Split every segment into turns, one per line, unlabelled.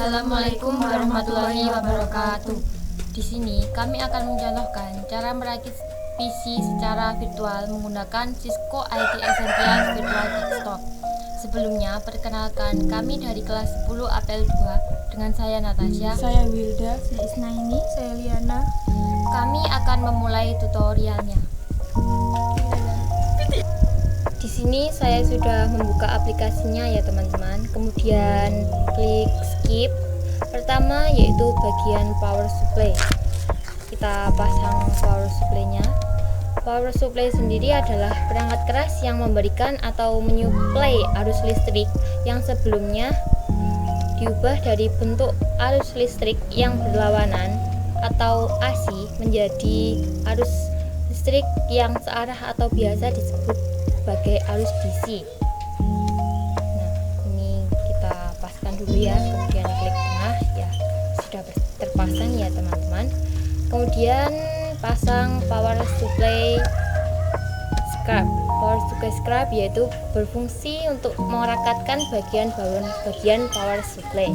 Assalamualaikum warahmatullahi wabarakatuh. Di sini kami akan mencontohkan cara merakit PC secara virtual menggunakan Cisco IT Essentials Virtual Desktop. Sebelumnya, perkenalkan kami dari kelas 10 APL 2 dengan saya Natasha,
saya Wilda,
saya Isnaini, saya Liana.
Kami akan memulai tutorialnya. Di sini saya sudah membuka aplikasinya ya teman-teman. Kemudian klik skip. Pertama yaitu bagian power supply. Kita pasang power supply-nya. Power supply sendiri adalah perangkat keras yang memberikan atau menyuplai arus listrik yang sebelumnya diubah dari bentuk arus listrik yang berlawanan atau AC menjadi arus listrik yang searah atau biasa disebut sebagai arus DC. Nah, ini kita paskan dulu ya, kemudian klik tengah ya, sudah terpasang ya teman-teman. Kemudian pasang power supply scrub. Power supply scrub yaitu berfungsi untuk merakatkan bagian power supply.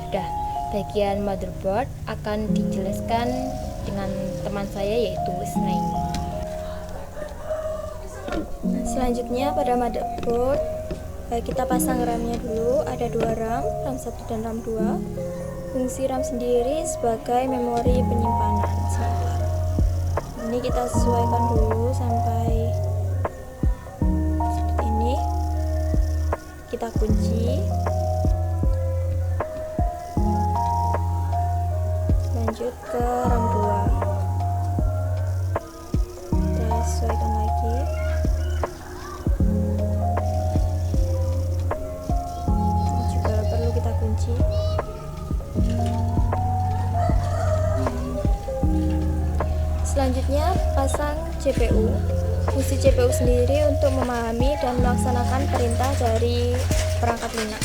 Sudah, bagian motherboard akan dijelaskan dengan teman saya yaitu Isnaini.
Selanjutnya pada motherboard kita pasang RAM-nya dulu. Ada 2 RAM, RAM 1 dan RAM 2. Fungsi RAM sendiri sebagai memori penyimpanan sementara. Ini kita sesuaikan dulu sampai seperti ini. Kita kunci. Lanjut ke RAM 2. Kita sesuaikan lagi. Kunci. Selanjutnya pasang CPU. Fungsi CPU sendiri untuk memahami dan melaksanakan perintah dari perangkat lunak.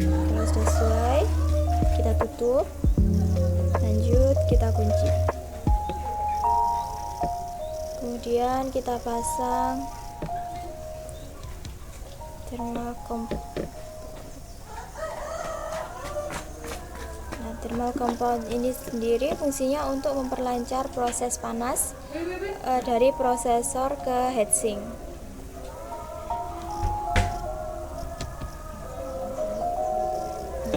Kalau sudah sesuai, kita tutup. Lanjut kita kunci. Kemudian kita pasang thermal compound ini sendiri fungsinya untuk memperlancar proses panas dari prosesor ke heatsink.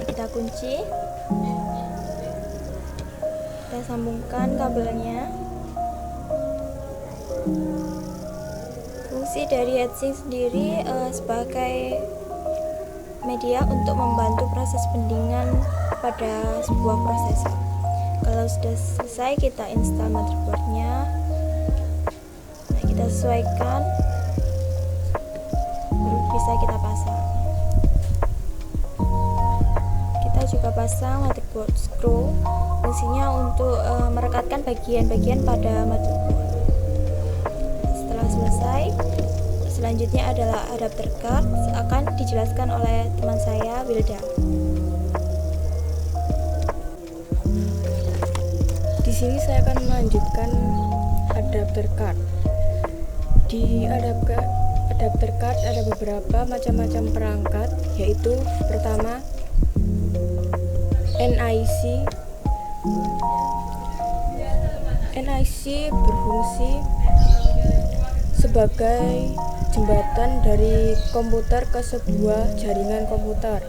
Kita kunci, kita sambungkan kabelnya. Fungsi dari heatsink sendiri sebagai media untuk membantu proses pendinginan pada sebuah prosesor. Kalau sudah selesai, kita install motherboardnya. Nah, kita sesuaikan, baru bisa kita pasang. Kita juga pasang motherboard screw. Fungsinya untuk merekatkan bagian-bagian pada motherboard. Setelah selesai, selanjutnya adalah adapter card, akan dijelaskan oleh teman saya Wilda.
Di sini saya akan melanjutkan adapter card. Di adapter card ada beberapa macam-macam perangkat, yaitu pertama NIC. NIC berfungsi sebagai jembatan dari komputer ke sebuah jaringan komputer.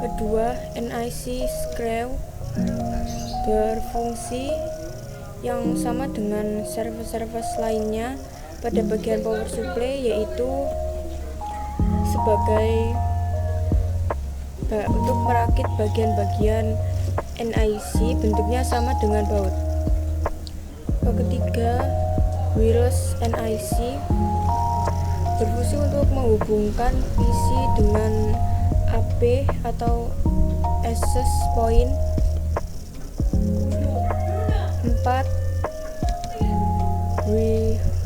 Kedua, NIC screw berfungsi yang sama dengan service lainnya pada bagian power supply, yaitu sebagai untuk merakit bagian-bagian NIC, bentuknya sama dengan baut. Ketiga, wireless NIC berfungsi untuk menghubungkan PC dengan AP atau access point. 4.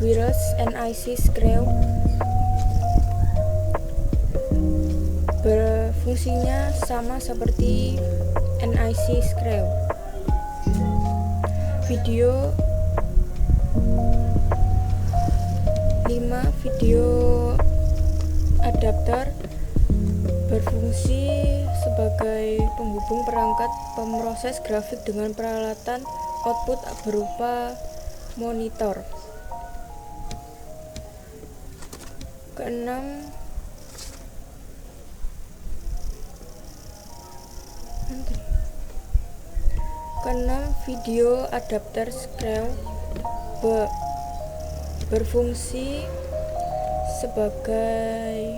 Wireless NIC screw berfungsinya sama seperti NIC screw. Video 5. Video adapter penghubung perangkat pemroses grafik dengan peralatan output berupa monitor. Keenam, video adapter screw berfungsi sebagai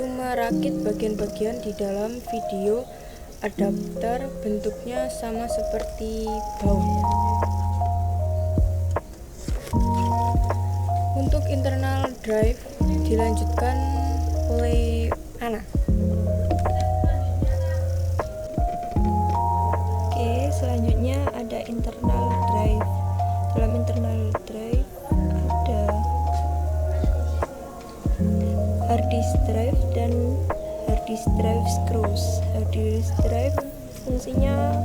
merakit bagian-bagian di dalam video adapter, bentuknya sama seperti baut. Untuk internal drive dilanjutkan oleh Ana.
Oke, selanjutnya ada internal drive. Dalam internal drive ada hard disk drive dan hard disk drive screws. Hard disk drive fungsinya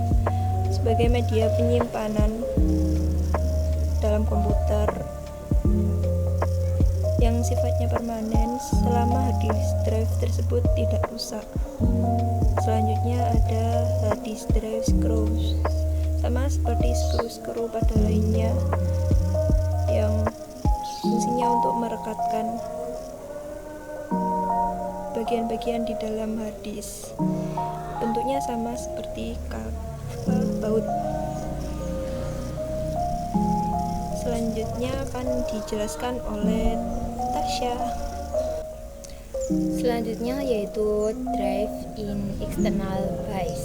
sebagai media penyimpanan dalam komputer yang sifatnya permanen selama hard disk drive tersebut tidak rusak. Selanjutnya ada hard disk drive screws, sama seperti skru-skru pada lainnya yang fungsinya untuk merekatkan bagian-bagian di dalam hard disk. Bentuknya sama seperti kabel baut. Selanjutnya akan dijelaskan oleh Tasya.
Selanjutnya yaitu drive in external bus.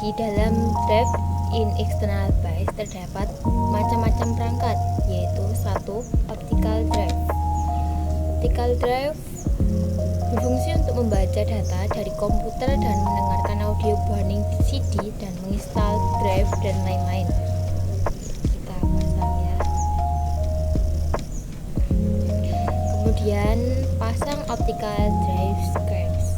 Di dalam drive in external bus terdapat macam-macam perangkat, yaitu 1. Optical drive. Optical drive berfungsi untuk membaca data dari komputer dan mendengarkan audio warning CD dan menginstal drive dan lain-lain. Kita pasang ya. Kemudian pasang optical drive screws.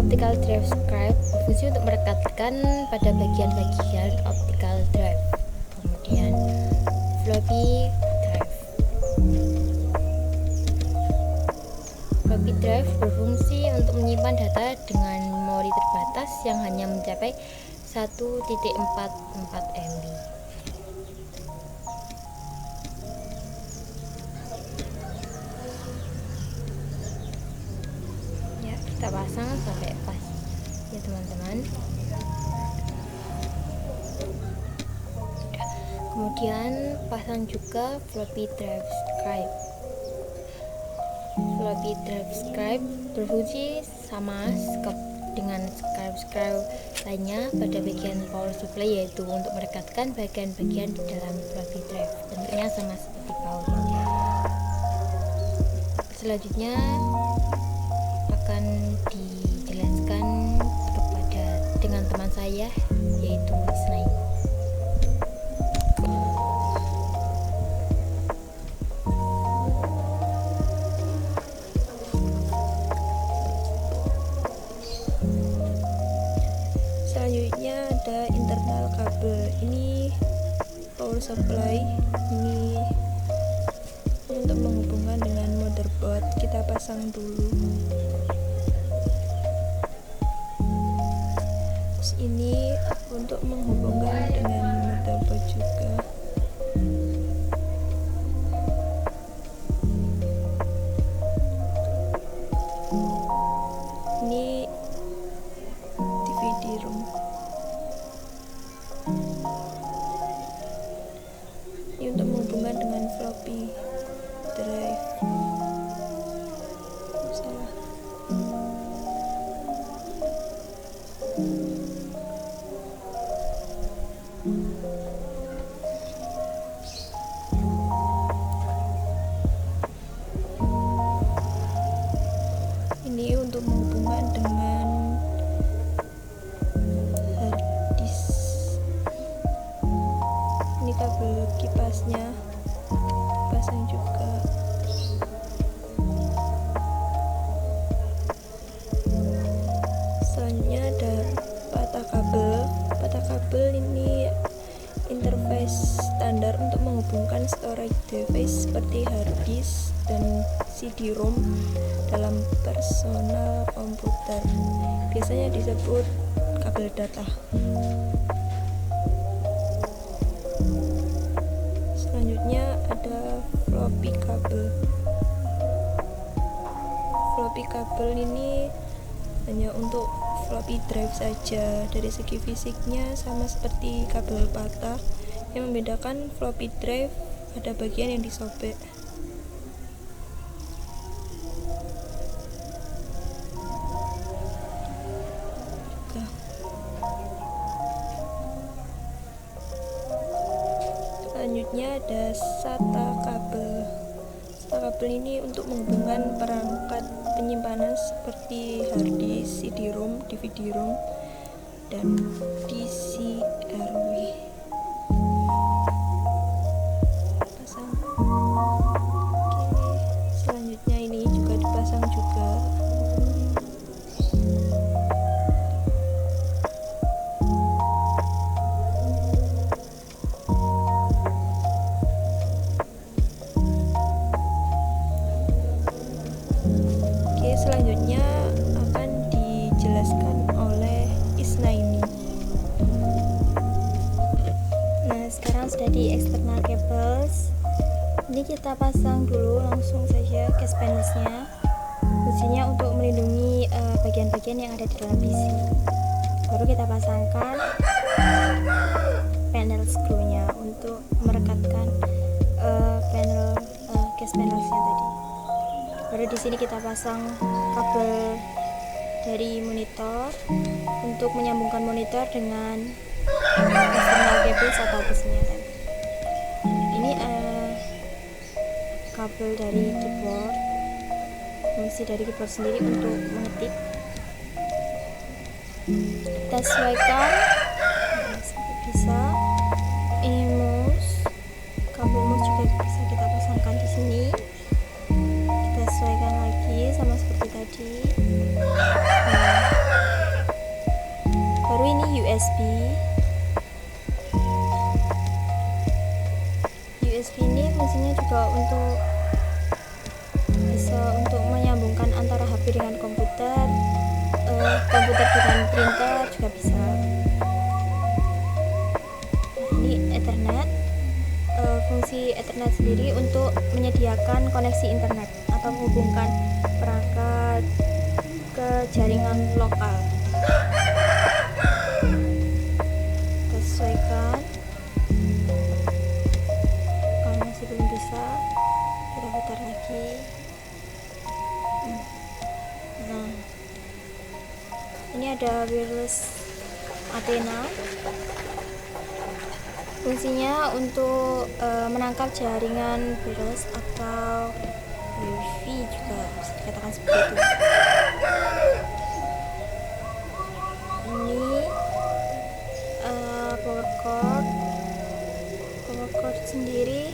Optical drive screw berfungsi untuk merekatkan pada bagian-bagian optical drive. Kemudian floppy drive. Floppy drive berfungsi untuk menyimpan data dengan memori terbatas yang hanya mencapai 1.44 MB. Ya, kita pasang sampai pas ya teman-teman. Kemudian pasang juga floppy drive screw. Floppy drive screw berfungsi sama dengan screw lainnya pada bagian power supply, yaitu untuk merekatkan bagian-bagian di dalam floppy drive. Bentuknya sama seperti baut. Selanjutnya akan dijelaskan dengan teman saya, yaitu Isnai.
Selanjutnya ada internal kabel. Ini power supply. Ini untuk menghubungkan dengan motherboard. Kita pasang dulu. Terus ini untuk menghubungkan dengan motherboard juga. Ini DVD ROM. Ini untuk menghubungkan dengan floppy drive. Salah.
seperti hard disk dan CD-ROM dalam personal komputer. Biasanya disebut kabel data. Selanjutnya ada floppy kabel. Floppy kabel ini hanya untuk floppy drive saja. Dari segi fisiknya sama seperti kabel patah. Yang membedakan floppy drive ada bagian yang disobek. Selanjutnya ada SATA kabel. SATA kabel ini untuk menghubungkan perangkat penyimpanan seperti hard disk, CD-ROM, DVD-ROM, dan DCRW. Pasang. Oke, selanjutnya ini juga dipasang juga. Selanjutnya akan dijelaskan oleh Isnaini.
Nah, sekarang sudah di external cables. Ini kita pasang dulu langsung saja case panelsnya. Fungsinya untuk melindungi bagian-bagian yang ada di dalam PC. Baru kita pasangkan panel screw-nya untuk merekatkan panel case panelsnya tadi. Baru di sini kita pasang kabel dari monitor untuk menyambungkan monitor dengan external cables atau busnya tadi. Ini kabel dari keyboard. Fungsi dari keyboard sendiri untuk mengetik. Kita sesuaikan sampai bisa. Ini mouse, kabel mouse juga bisa kita pasangkan di sini. Sesuaikan lagi sama seperti tadi. Nah, baru ini USB. USB ini fungsinya juga bisa untuk menyambungkan antara HP dengan komputer, komputer dengan printer juga bisa. Nah, ini Ethernet. Fungsi Ethernet sendiri untuk menyediakan koneksi internet atau menghubungkan perangkat ke jaringan lokal. Kita sesuaikan. Kalau masih belum bisa, kita putar lagi. Nah, ini ada wireless antenna. Fungsinya untuk menangkap jaringan wireless atau wifi juga bisa dikatakan seperti itu. Ini power cord sendiri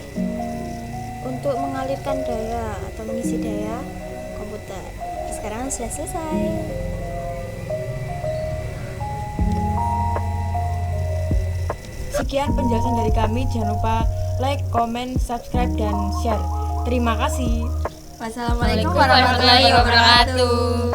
untuk mengalirkan daya atau mengisi daya komputer. Sekarang sudah selesai.
Sekian penjelasan dari kami. Jangan lupa like, comment, subscribe, dan share. Terima kasih.
Wassalamualaikum warahmatullahi wabarakatuh.